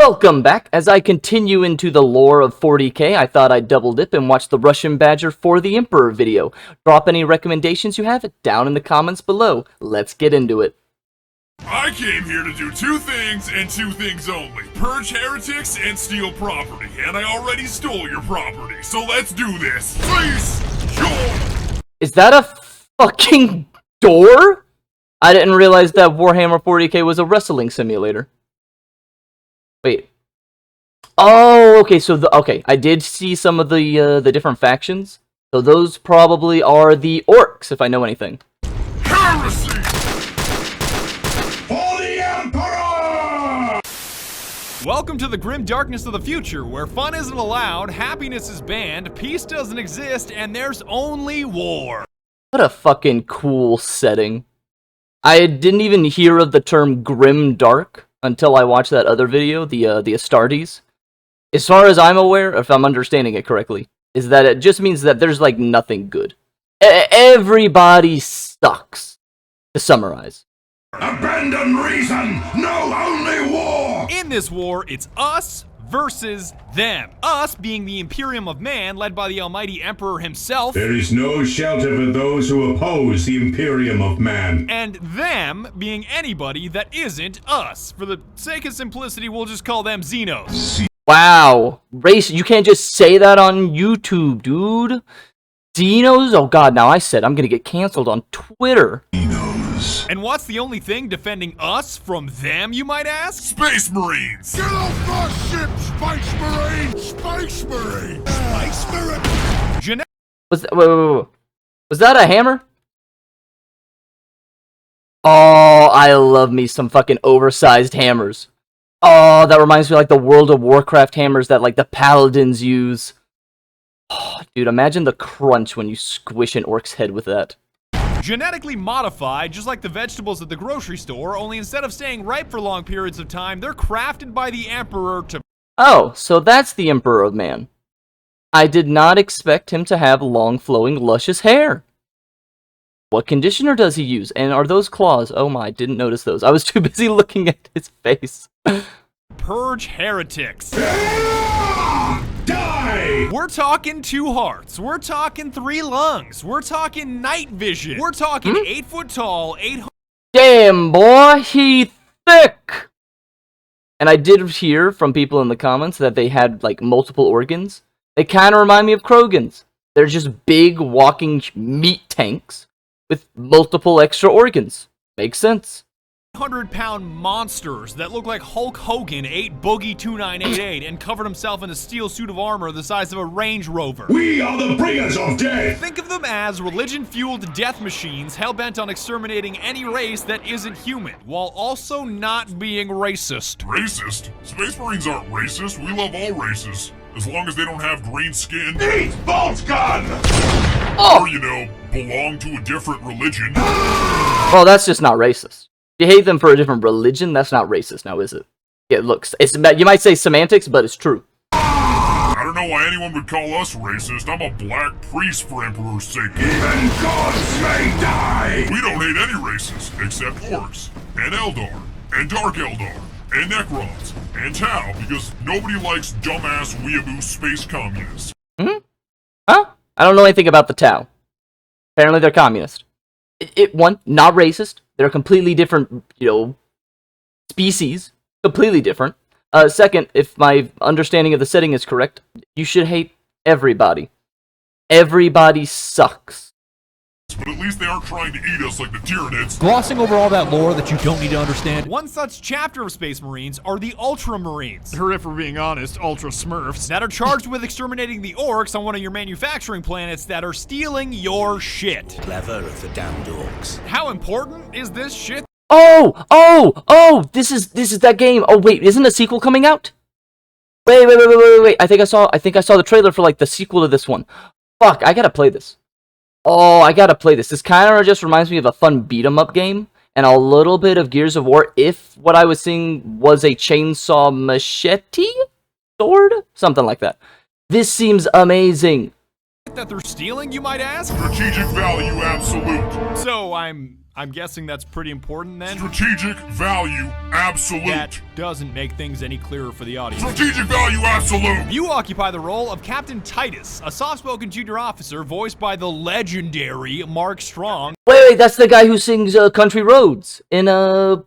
Welcome back. As I continue into the lore of 40k, I thought I'd double dip and watch the Russian Badger for the Emperor video. Drop any recommendations you have down in the comments below. Let's get into it. I came here to do two things and two things only. Purge heretics and steal property. And I already stole your property, so let's do this. Please, sure. Is that a fucking door? I didn't realize that Warhammer 40k was a wrestling simulator. Wait. Oh, okay, so I did see some of the different factions. So those probably are the orcs, if I know anything. Heresy! For the Emperor! Welcome to the grim darkness of the future, where fun isn't allowed, happiness is banned, peace doesn't exist, and there's only war. What a fucking cool setting. I didn't even hear of the term grim dark until I watched that other video, the Astartes. As far as I'm aware, if I'm understanding it correctly, is that it just means that there's like nothing good. Everybody sucks, to summarize. Abandon reason, no only war! In this war, it's us versus them. Us being the Imperium of Man, led by the almighty Emperor himself. There is no shelter for those who oppose the Imperium of Man. And them being anybody that isn't us. For the sake of simplicity, we'll just call them Xenos. Wow. Race, you can't just say that on YouTube, dude. Xenos? Oh god, now I said I'm gonna get canceled on Twitter. And what's the only thing defending us from them, you might ask? Space Marines! Get off the ship, Space Marine! Space Marine! Space Marine! Wait. Was that a hammer? Oh, I love me some fucking oversized hammers. Oh, that reminds me of like the World of Warcraft hammers that like the paladins use. Oh, dude, imagine the crunch when you squish an orc's head with that. Genetically modified, just like the vegetables at the grocery store, only instead of staying ripe for long periods of time, they're crafted by the Emperor to... Oh, so that's the Emperor of Man. I did not expect him to have long, flowing, luscious hair. What conditioner does he use? And are those claws? Oh my, didn't notice those. I was too busy looking at his face. Purge heretics. Die! We're talking 2 hearts. We're talking 3 lungs. We're talking night vision. We're talking 8 foot tall, 800... Damn, boy, he thick! And I did hear from people in the comments that they had, like, multiple organs. They kind of remind me of Krogans. They're just big, walking meat tanks with multiple extra organs. Makes sense. 100-pound monsters that look like Hulk Hogan ate Boogie 2988 and covered himself in a steel suit of armor the size of a Range Rover. We are the bringers of death! Think of them as religion-fueled death machines hell-bent on exterminating any race that isn't human, while also not being racist. Racist? Space Marines aren't racist. We love all races. As long as they don't have green skin. Eat bolt gun! Or, you know, belong to a different religion. Well, that's just not racist. If you hate them for a different religion, that's not racist now, is it? It looks, you might say semantics, but it's true. I don't know why anyone would call us racist. I'm a black priest for Emperor's sake. Even gods may die! We don't hate any races, except orcs, and Eldar, and Dark Eldar, and Necrons, and Tau, because nobody likes dumbass weeaboo space communists. Huh? I don't know anything about the Tau. Apparently they're communist. One, not racist. They're completely different, species. Completely different. Second, if my understanding of the setting is correct, you should hate everybody. Everybody sucks. But at least they aren't trying to eat us like the Tyranids. Glossing over all that lore that you don't need to understand. One such chapter of Space Marines are the Ultramarines. Or if we're being honest, Ultra Smurfs. That are charged with exterminating the orcs on one of your manufacturing planets that are stealing your shit. Clever of the damned orcs. How important is this shit? Oh! This is that game. Oh wait, isn't a sequel coming out? Wait. I think I saw the trailer for like the sequel to this one. Fuck, I gotta play this. Oh, I gotta play this. This kind of just reminds me of a fun beat-em-up game, and a little bit of Gears of War, if what I was seeing was a chainsaw machete? Sword? Something like that. This seems amazing. That they're stealing, you might ask? Strategic value absolute. So I'm I'm guessing that's pretty important then? Strategic value absolute. That doesn't make things any clearer for the audience. Strategic value absolute. You occupy the role of Captain Titus, a soft-spoken junior officer voiced by the legendary Mark Strong. Wait, that's the guy who sings Country Roads in what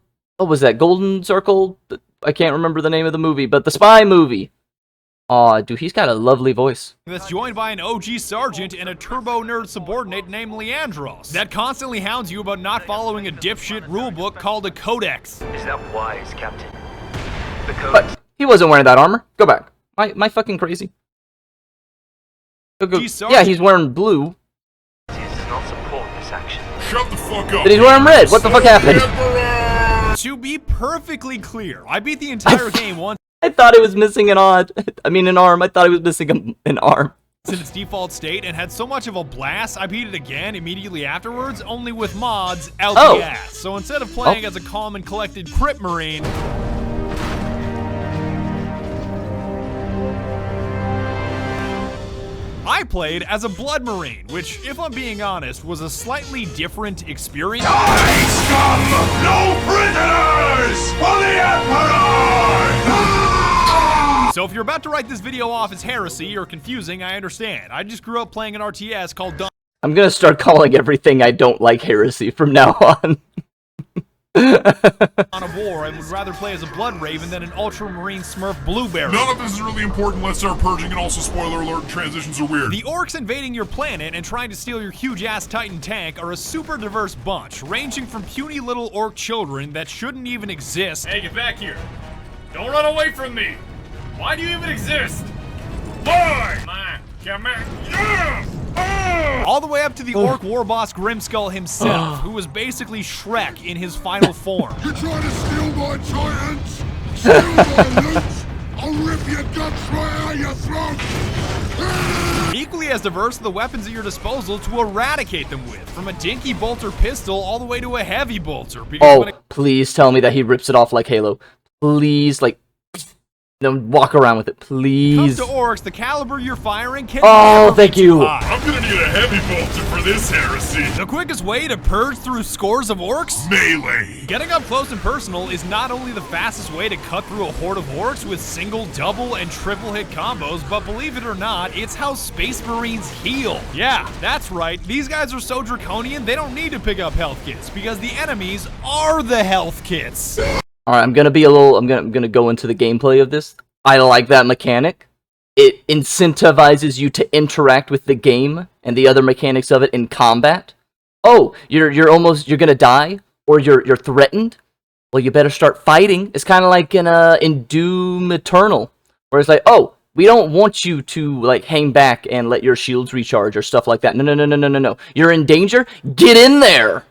was that, Golden Circle? I can't remember the name of the movie, but the spy movie. Aw, dude, he's got a lovely voice. That's joined by an OG sergeant and a turbo-nerd subordinate named Leandros that constantly hounds you about not following a dipshit rulebook called a codex. Is that wise, Captain? The code. But he wasn't wearing that armor. Go back. Am I fucking crazy? Go. Yeah, he's wearing blue. Does not support this action. Shut the fuck up. But he's wearing red. What the fuck happened? To be perfectly clear, I beat the entire game once I thought it was missing an arm. I thought it was missing an arm. in its default state and had so much of a blast, I beat it again immediately afterwards, only with mods out the ass. So instead of playing as a calm and collected Crypt Marine, I played as a Blood Marine, which, if I'm being honest, was a slightly different experience. Die, scum! No prisoners for the Emperor! So if you're about to write this video off as heresy or confusing, I understand. I just grew up playing an RTS called I'm gonna start calling everything I don't like heresy from now on. on a war and would rather play as a Blood Raven than an Ultramarine Smurf Blueberry. None of this is really important. Let's start purging, and also spoiler alert, transitions are weird. The orcs invading your planet and trying to steal your huge-ass Titan tank are a super diverse bunch, ranging from puny little orc children that shouldn't even exist. Hey, get back here. Don't run away from me. Why do you even exist? Why? Come on. Yeah! All the way up to the orc war boss Grimskull himself, who was basically Shrek in his final form. You're trying to steal my Titans? Steal my loot? I'll rip your guts right out your throat! Equally as diverse are the weapons at your disposal to eradicate them with, from a dinky bolter pistol all the way to a heavy bolter. Oh, please tell me that he rips it off like Halo. Please, like, then walk around with it, please. Comes to orcs, the caliber you're firing can thank you. I'm gonna need a heavy bolter for this heresy. The quickest way to purge through scores of orcs? Melee. Getting up close and personal is not only the fastest way to cut through a horde of orcs with single, double, and triple hit combos, but believe it or not, it's how Space Marines heal. Yeah, that's right. These guys are so draconian, they don't need to pick up health kits, because the enemies are the health kits. Alright, I'm gonna go into the gameplay of this. I like that mechanic. It incentivizes you to interact with the game and the other mechanics of it in combat. Oh, you're gonna die, or you're threatened. Well, you better start fighting. It's kind of like in Doom Eternal, where it's like, oh, we don't want you to like hang back and let your shields recharge or stuff like that. No. You're in danger. Get in there.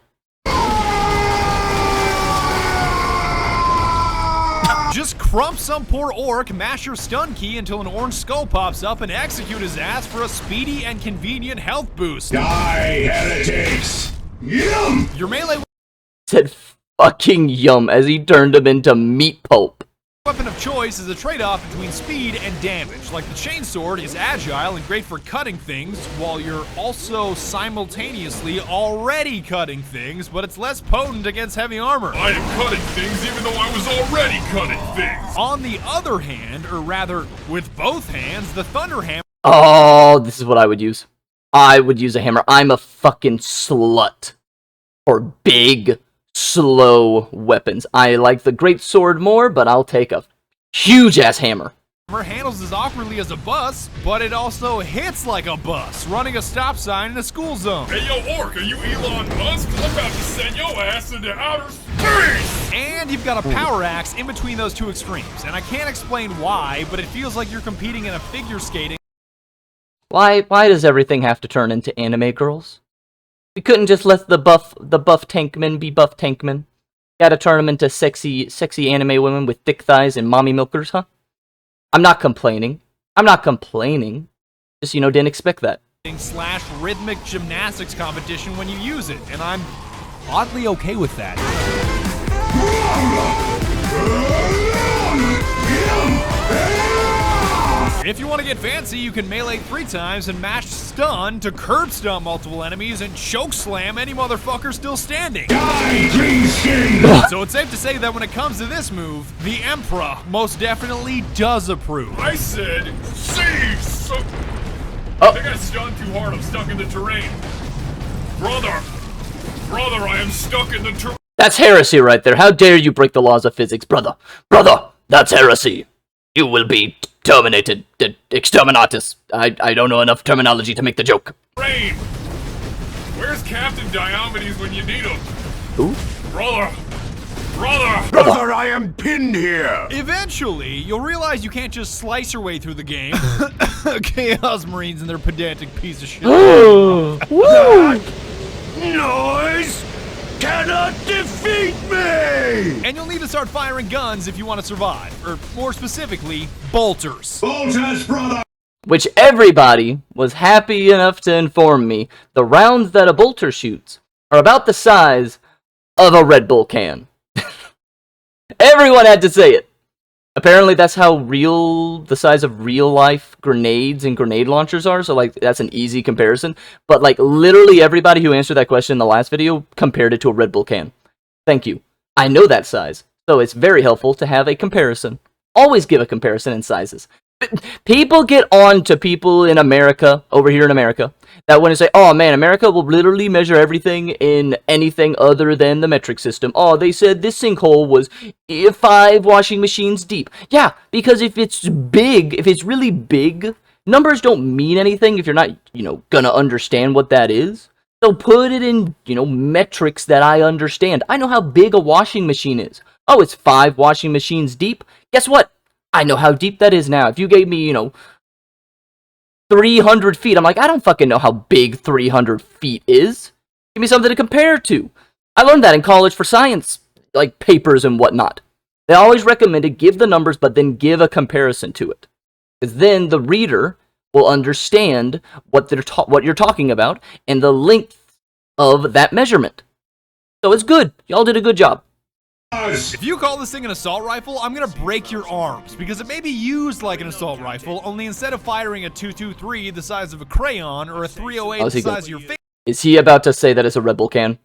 Just crump some poor orc, mash your stun key until an orange skull pops up, and execute his ass for a speedy and convenient health boost. Die, heretics! Yum! Your melee Said fucking yum as he turned him into meat pulp. weapon of choice is a trade-off between speed and damage. Like the chainsword is agile and great for cutting things, while you're also simultaneously already cutting things, but it's less potent against heavy armor. I am cutting things even though I was already cutting things. On the other hand, or rather, with both hands, the Thunder Hammer. Oh, this is what I would use. I would use a hammer. I'm a fucking slut for big, slow weapons. I like the great sword more, but I'll take a huge-ass hammer. Handles as awkwardly as a bus, but it also hits like a bus, running a stop sign in a school zone. Hey, yo, Orc, are you Elon Musk? I'm about to send your ass into outer space! And you've got a power axe in between those two extremes, and I can't explain why, but it feels like you're competing in a figure skating. Why does everything have to turn into anime girls? We couldn't just let the buff tankmen be buff tankmen. Gotta turn them into sexy anime women with thick thighs and mommy milkers, huh? I'm not complaining. Just, didn't expect that. / rhythmic gymnastics competition when you use it, and I'm oddly okay with that. If you want to get fancy, you can melee 3 times and mash stun to curb stun multiple enemies and choke slam any motherfucker still standing. Die, green skin! So it's safe to say that when it comes to this move, the Emperor most definitely does approve. I said, cease! I think I stunned too hard. I'm stuck in the terrain. Brother, I am stuck in the terrain. That's heresy right there. How dare you break the laws of physics, brother? Brother, that's heresy. You will be terminated. Exterminatus. I don't know enough terminology to make the joke. Rain! Where's Captain Diomedes when you need him? Who? Brother, Brother, I am pinned here! Eventually, you'll realize you can't just slice your way through the game. Chaos Marines and their pedantic piece of shit. Woo! Noise cannot defeat me! And you'll need to start firing guns if you want to survive. Or, more specifically, bolters. Bolters, brother! Which everybody was happy enough to inform me the rounds that a bolter shoots are about the size of a Red Bull can. Everyone had to say it. Apparently that's how the size of real life grenades and grenade launchers are, so like that's an easy comparison. But like literally everybody who answered that question in the last video compared it to a Red Bull can. Thank you. I know that size, so it's very helpful to have a comparison. Always give a comparison in sizes. People get on to people in America, over here in America, that when they say, oh man, America will literally measure everything in anything other than the metric system. Oh, they said this sinkhole was 5 washing machines deep. Yeah, because if it's big, if it's really big, numbers don't mean anything if you're not, gonna understand what that is. So put it in, metrics that I understand. I know how big a washing machine is. Oh, it's 5 washing machines deep. Guess what? I know how deep that is now. If you gave me, 300 feet, I'm like, I don't fucking know how big 300 feet is. Give me something to compare to. I learned that in college for science, like papers and whatnot. They always recommended give the numbers, but then give a comparison to it. Because then the reader will understand what you're talking about and the length of that measurement. So it's good. Y'all did a good job. If you call this thing an assault rifle, I'm gonna break your arms, because it may be used like an assault rifle, only instead of firing a 223 the size of a crayon or a 308 the size of your finger. Is he about to say that it's a Red Bull can?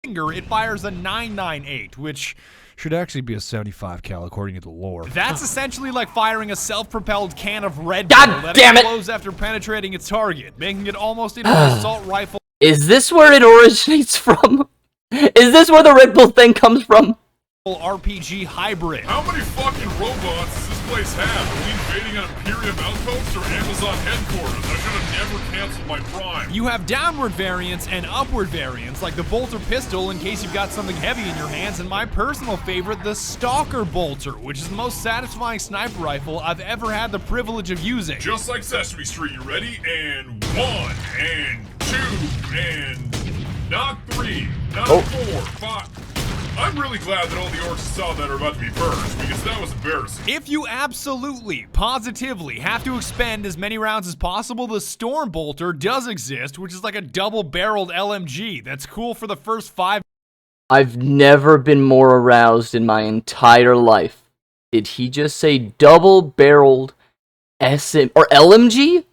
It fires a 998, which should actually be a 75 cal according to the lore. That's essentially like firing a self-propelled can of Red Bull that explodes after penetrating its target, making it almost into an assault rifle. Is this where it originates from? Is this where the Red Bull thing comes from? RPG hybrid. How many fucking robots does this place have? Are we invading an Imperium outpost or Amazon headquarters? I should have never canceled my Prime. You have downward variants and upward variants, like the bolter pistol in case you've got something heavy in your hands, and my personal favorite, the Stalker bolter, which is the most satisfying sniper rifle I've ever had the privilege of using. Just like Sesame Street, you ready? And 1, and 2, and not 3, not 4, 5. I'm really glad that all the orcs saw that are about to be purged, because that was embarrassing. If you absolutely, positively have to expend as many rounds as possible, the Storm Bolter does exist, which is like a double-barreled LMG. That's cool for the first 5. I've never been more aroused in my entire life. Did he just say double-barreled SM or LMG?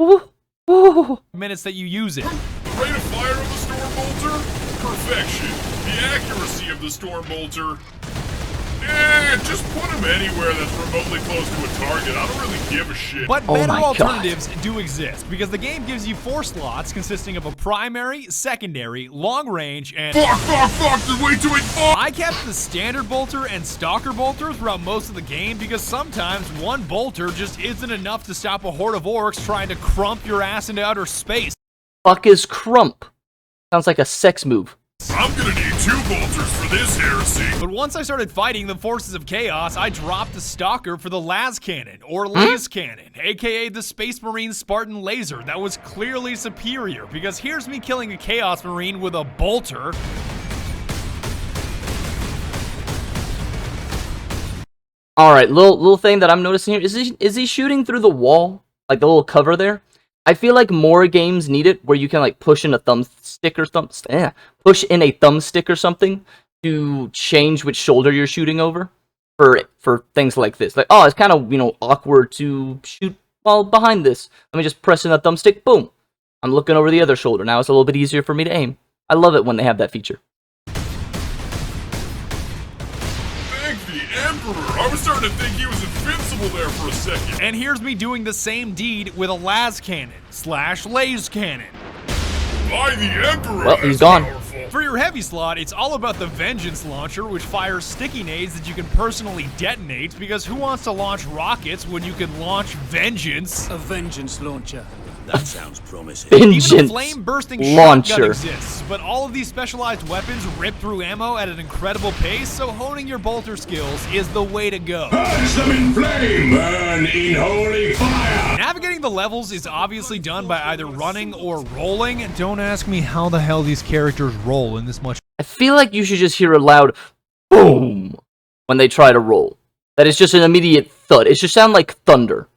Ooh. Minutes that you use it. The rate of fire of the Storm Bolter? Perfection. The accuracy of the Storm Bolter. Just put him anywhere that's remotely close to a target. I don't really give a shit. But better alternatives do exist, because the game gives you 4 slots consisting of a primary, secondary, long range, and... Fuck, there's way too many fuck! I kept the standard bolter and stalker bolter throughout most of the game, because sometimes one bolter just isn't enough to stop a horde of orcs trying to crump your ass into outer space. Fuck is crump? Sounds like a sex move. I'm gonna need 2 bolters for this heresy. But once I started fighting the forces of chaos, I dropped the Stalker for the Las Cannon, or Laze Cannon, aka the Space Marine Spartan Laser. That was clearly superior, because here's me killing a Chaos Marine with a bolter. Alright, little thing that I'm noticing here, is he shooting through the wall? Like the little cover there? I feel like more games need it, where you can like push in a thumbstick or something to change which shoulder you're shooting over. for things like this. Like, oh, it's kind of, awkward to shoot while behind this. Let me just press in a thumbstick, boom. I'm looking over the other shoulder. Now it's a little bit easier for me to aim. I love it when they have that feature. Thank the Emperor! I was starting to think he was invincible there for a second. And here's me doing the same deed with a las cannon / laser cannon. By the Emperor! Well, he's gone. Powerful. For your heavy slot, it's all about the Vengeance Launcher, which fires sticky nades that you can personally detonate, because who wants to launch rockets when you can launch Vengeance? A vengeance launcher. That sounds promising. Even a Vengeance flame-bursting launcher. shotgun exists, but all of these specialized weapons rip through ammo at an incredible pace, so honing your bolter skills is the way to go. Purge them in flame, burn in holy fire. Navigating the levels is obviously done by either running or rolling. Don't ask me how the hell these characters roll in this much. I feel like you should just hear a loud boom when they try to roll. That is just an immediate thud. It should sound like thunder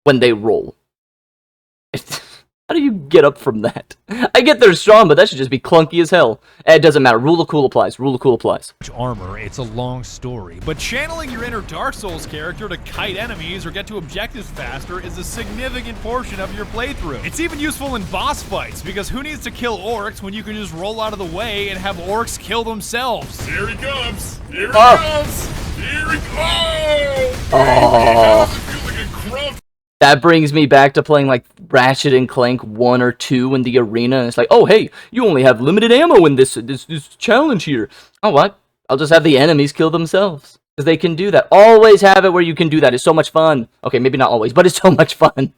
when they roll. How do you get up from that? I get they're strong, but that should just be clunky as hell. It doesn't matter. Rule of cool applies. Rule of cool applies. Armor, it's a long story. But channeling your inner Dark Souls character to kite enemies or get to objectives faster is a significant portion of your playthrough. It's even useful in boss fights, because who needs to kill orcs when you can just roll out of the way and have orcs kill themselves? Here he comes! Here he Oh. comes! Here he comes! Oh. It feels like a crumb. That brings me back to playing like Ratchet and Clank 1 or 2 in the arena. And it's like, oh hey, you only have limited ammo in this challenge here. Oh what? I'll just have the enemies kill themselves. Because they can do that. Always have it where you can do that. It's so much fun. Okay, maybe not always, but it's so much fun.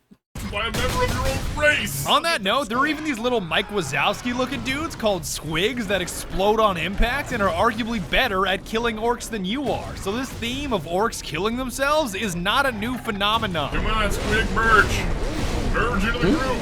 By a member of your own race! On that note, there are even these little Mike Wazowski looking dudes called squigs that explode on impact and are arguably better at killing orcs than you are. So this theme of orcs killing themselves is not a new phenomenon. Come on, Squig, merge! Merge into the group!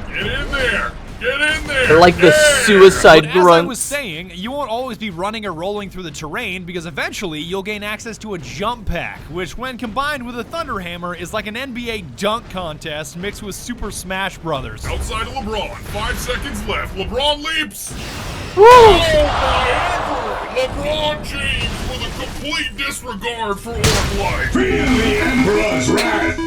Get in there! Get in there! They're like the Yeah! suicide But as I grunts. was saying, you won't always be running or rolling through the terrain, because eventually you'll gain access to a jump pack, which when combined with a Thunder Hammer is like an NBA dunk contest mixed with Super Smash Brothers. Outside of LeBron, 5 seconds left. LeBron leaps! Oh my Emperor! LeBron James with a complete disregard for orc life! Feel the Emperor's wrath.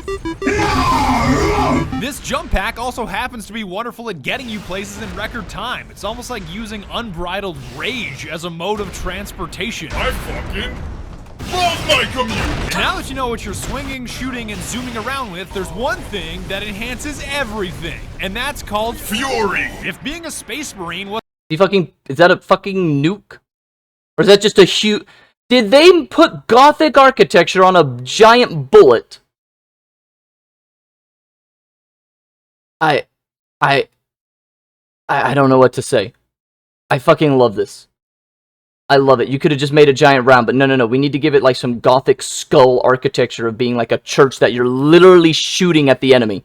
This jump pack also happens to be wonderful at getting you places in record time. It's almost like using unbridled rage as a mode of transportation. I fucking love my community! And now that you know what you're swinging, shooting, and zooming around with, there's one thing that enhances everything, and that's called Fury! If being a Space Marine was Is that a fucking nuke? Or is that just a huge... Did they put Gothic architecture on a giant bullet? I don't know what to say. I fucking love this. I love it. You could have just made a giant round, but no. We need to give it like some Gothic skull architecture of being like a church that you're literally shooting at the enemy.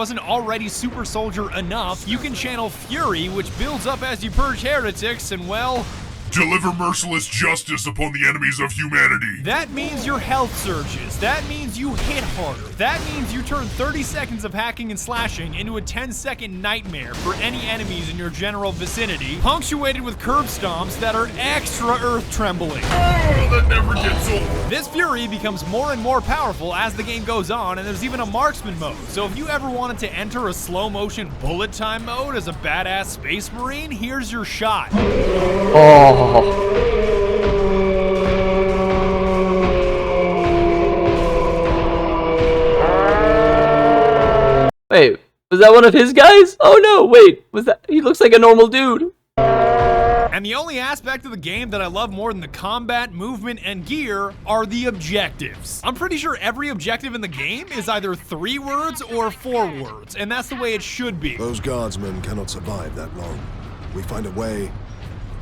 wasn't already super soldier enough, you can channel Fury, which builds up as you purge heretics, and well... Deliver merciless justice upon the enemies of humanity. That means your health surges. That means you hit harder. That means you turn 30 seconds of hacking and slashing into a 10-second nightmare for any enemies in your general vicinity, punctuated with curb stomps that are extra earth-trembling. Oh, that never gets old. This Fury becomes more and more powerful as the game goes on, and there's even a marksman mode. So if you ever wanted to enter a slow-motion bullet time mode as a badass space marine, here's your shot. Oh. Wait, was that one of his guys? Oh no, wait, was that... He looks like a normal dude. And the only aspect of the game that I love more than the combat, movement, and gear are the objectives. I'm pretty sure every objective in the game is either 3 words or 4 words, and that's the way it should be. Those guardsmen cannot survive that long. We find a way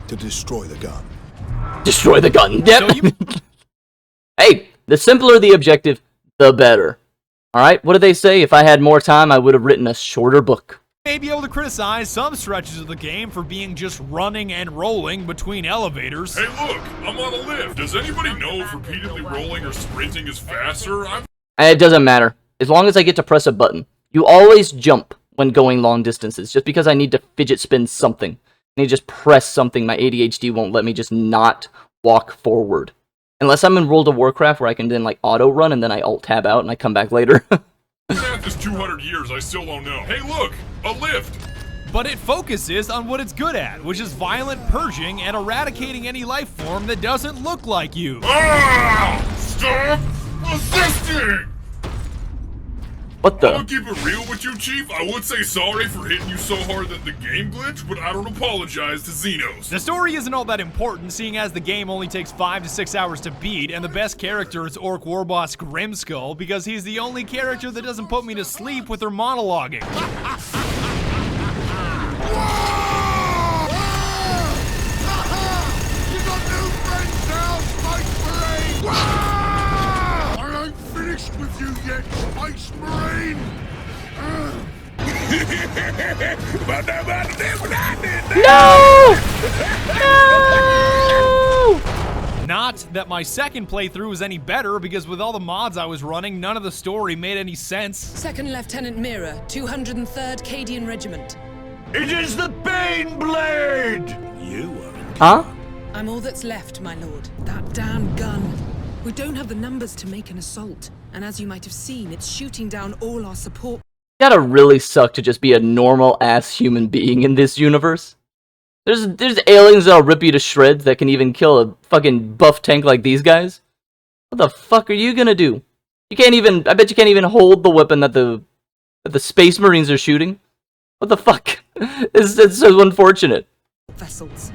to destroy the gun. Destroy the gun. Yep. So Hey, the simpler the objective, the better. Alright, what do they say? If I had more time, I would have written a shorter book. may be able to criticize some stretches of the game for being just running and rolling between elevators. Hey look, I'm on a lift. Does anybody know if repeatedly rolling or sprinting is faster? It doesn't matter. As long as I get to press a button. You always jump when going long distances. Just because I need to fidget spin something. I need to just press something. My ADHD won't let me just not walk forward. Unless I'm in World of Warcraft where I can then like auto run and then I alt tab out and I come back later. After 200 years, I still don't know. Hey, look, a lift. But it focuses on what it's good at, which is violent purging and eradicating any life form that doesn't look like you. Ah! Stop resisting! What the? I'll keep it real with you, Chief. I would say sorry for hitting you so hard that the game glitched, but I don't apologize to Xenos. The story isn't all that important, seeing as the game only takes 5 to 6 hours to beat, and the best character is Orc Warboss Grimskull, because he's the only character that doesn't put me to sleep with her monologuing. You got new friends now, Space Marine! I ain't finished with you yet, Space Marine! No! Not that my second playthrough was any better, because with all the mods I was running, none of the story made any sense. Second Lieutenant Mira, 203rd Cadian Regiment. It is the Bane Blade! You are in... Huh? I'm all that's left, my lord. That damn gun. We don't have the numbers to make an assault, and as you might have seen, it's shooting down all our support. Gotta really suck to just be a normal-ass human being in this universe. There's aliens that'll rip you to shreds that can even kill a fucking buff tank like these guys. What the fuck are you gonna do? You can't even, I bet you can't even hold the weapon that the Space Marines are shooting. What the fuck? It's so unfortunate. Vessels.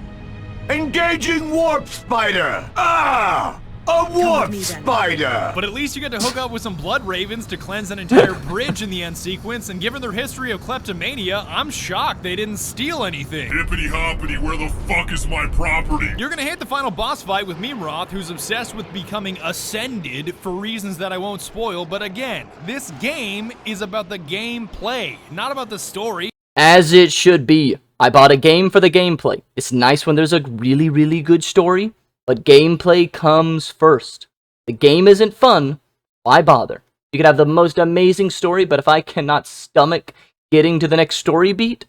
Engaging Warp Spider! Ah! A Warp Spider! But at least you get to hook up with some Blood Ravens to cleanse an entire bridge in the end sequence, and given their history of kleptomania, I'm shocked they didn't steal anything. Hippity hoppity, where the fuck is my property? You're gonna hate the final boss fight with Mimroth, who's obsessed with becoming ascended for reasons that I won't spoil, but again, this game is about the gameplay, not about the story. As it should be. I bought a game for the gameplay. It's nice when there's a really, really good story, but gameplay comes first. The game isn't fun, why bother? You could have the most amazing story, but if I cannot stomach getting to the next story beat,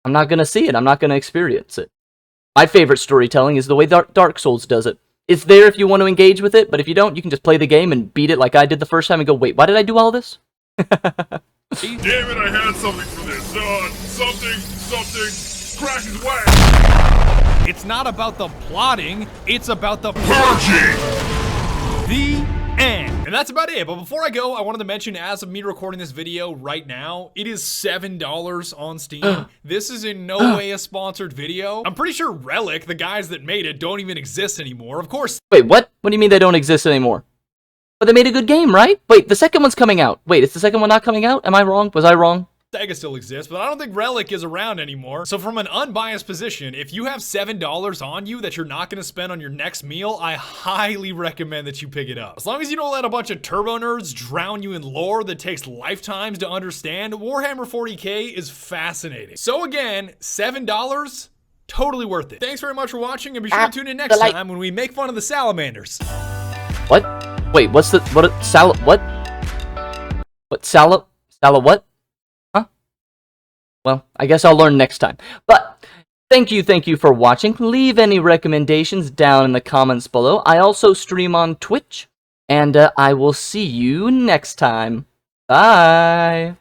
I'm not gonna see it, I'm not gonna experience it. My favorite storytelling is the way Dark Souls does it. It's there if you want to engage with it, but if you don't, you can just play the game and beat it like I did the first time and go, wait, why did I do all this? Damn it, I had something for this. Something, crack his way. It's not about the plotting, it's about the Purging! The end. And that's about it. But before I go, I wanted to mention, as of me recording this video right now, it is $7 on Steam. This is in no way a sponsored video. I'm pretty sure Relic, the guys that made it, don't even exist anymore. Of course. Wait, what? What do you mean they don't exist anymore? But they made a good game, right? Wait, the second one's coming out. Wait, is the second one not coming out? Am I wrong? Was I wrong? Sega still exists, but I don't think Relic is around anymore. So from an unbiased position, if you have $7 on you that you're not going to spend on your next meal, I highly recommend that you pick it up. As long as you don't let a bunch of turbo nerds drown you in lore that takes lifetimes to understand, Warhammer 40k is fascinating. So again, $7, totally worth it. Thanks very much for watching, and be sure to tune in next time when we make fun of the salamanders. What? Wait, what's the, what, what? What, what? Huh? Well, I guess I'll learn next time. But, thank you for watching. Leave any recommendations down in the comments below. I also stream on Twitch, and I will see you next time. Bye!